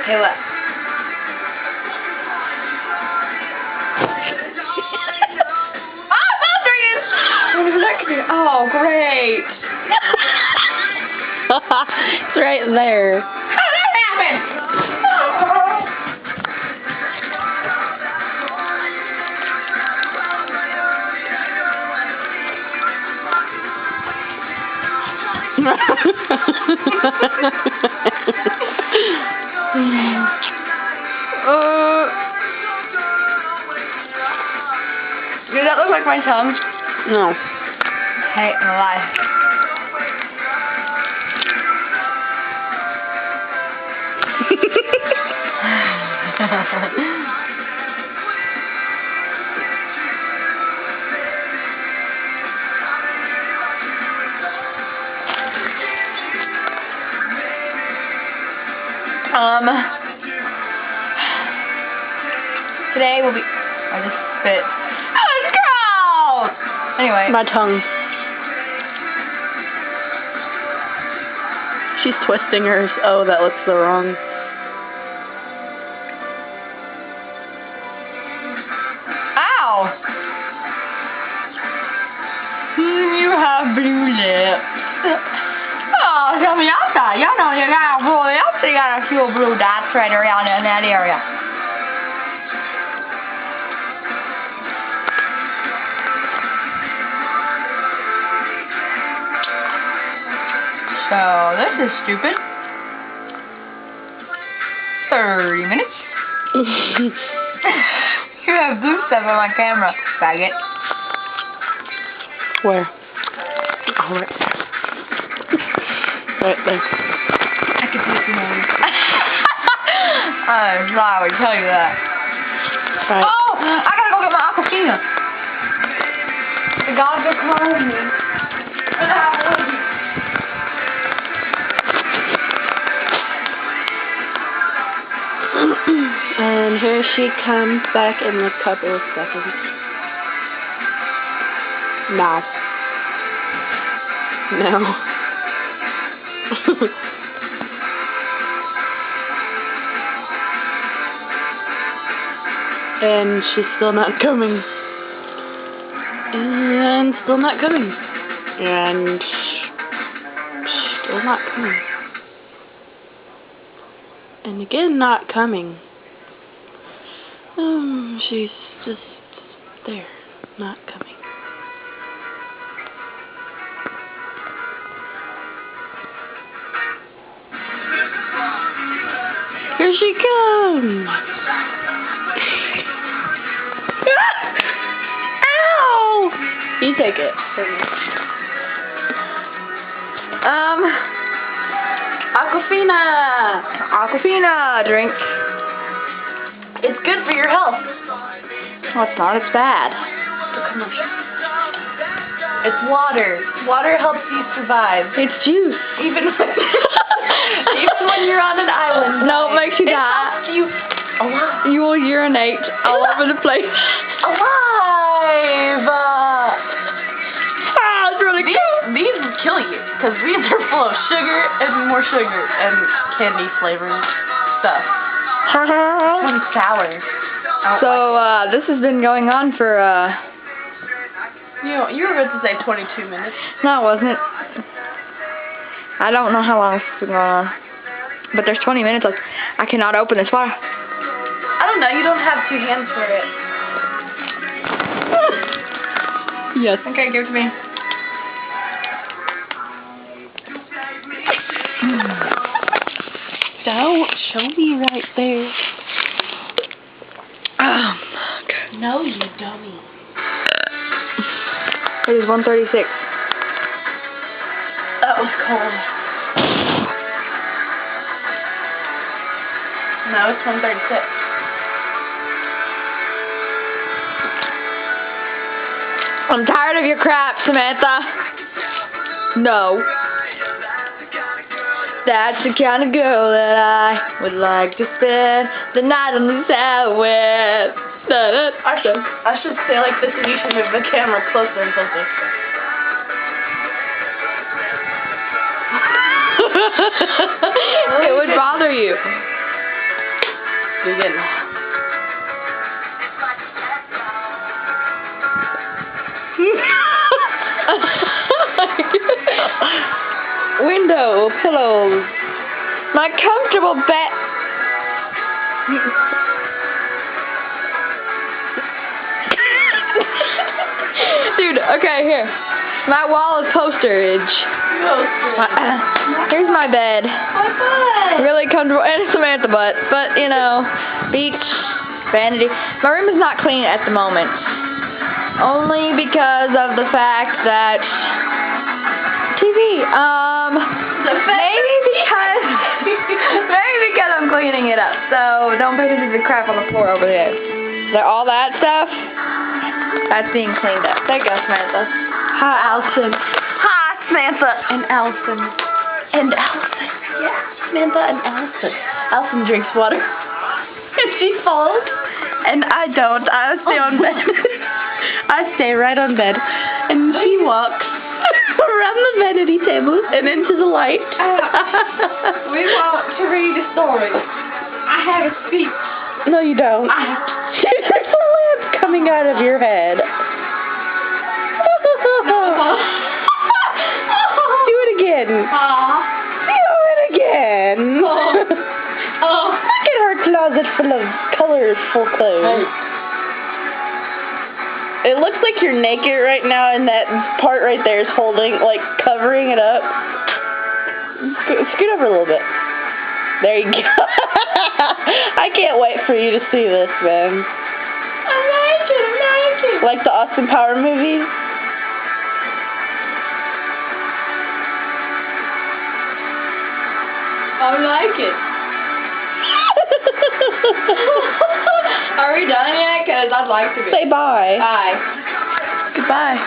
Hey, what? Oh, great. It's right there. How did that happen? Does that look like my tongue? No. Hey, no lie. Today will be. I just spit. Oh, it's gross! Anyway. My tongue. She's twisting hers. Oh, that looks so wrong. Ow! You have blue lips. Oh, tell me outside. Y'all know you got blue lips. You got a few blue dots right around in that area. So, this is stupid. 30 minutes. You have blue stuff on my camera, faggot. Where? Oh, right there. Right there. I can see it from here. I'm sorry, I would tell you that. Right. Oh! I gotta go get my Aquafina. The gods are calling me. And here she comes back in a couple of seconds. No. No. And she's still not coming. And still not coming. And still not coming. And again, not coming. She's just there, not coming. Here she comes! Ow! You take it. Aquafina drink. It's good for your health. No, it's not. It's bad. The commercial. It's water. Water helps you survive. It's juice. Even when you're on an island. No, it makes you die. It helps you alive. You will urinate all over the place. Alive. It's really cool. These will kill you because these are full of sugar and more sugar and candy flavoring stuff. One sour. So, this has been going on for, You were about to say 22 minutes. No, it wasn't. I don't know how long it's been going on. But there's 20 minutes left. I cannot open this fire. I don't know, you don't have 2 hands for it. Yes. Okay, give it to me. Don't show me right there. No, you dummy. It is 1:36. That was cold. No, it's 1:36. I'm tired of your crap, Samantha. No. That's the kind of girl that I would like to spend the night on the side with. I should say like this and you should move the camera closer and closer. It would bother you. Begin. Window, pillows. My comfortable bed. Dude, okay, here. My wall is posterage. Here's my bed. Really comfortable, and Samantha butt, but you know, beach, vanity. My room is not clean at the moment. Only because of the fact that TV. Maybe because I'm cleaning it up. So don't pay attention to the crap on the floor over there. So all that stuff, that's being cleaned up. There you go, Samantha. Hi, Allison. Hi, Samantha and Allison. And Allison. Yeah, Samantha and Allison. Allison drinks water. And she falls. And I don't. I stay on bed. I stay right on bed. And she walks around the vanity table and into the light. We want to read a story. I have a speech. No, you don't. There's a lamp coming out of your head. Do it again. Do it again. Look at her closet full of colorful clothes. It looks like you're naked right now, and that part right there is holding, like, covering it up. Scoot over a little bit. There you go. I can't wait for you to see this, man. I like it. Like the Austin Power movies? I like it. Are we done yet? Because I'd like to be. Say bye. Bye. Goodbye.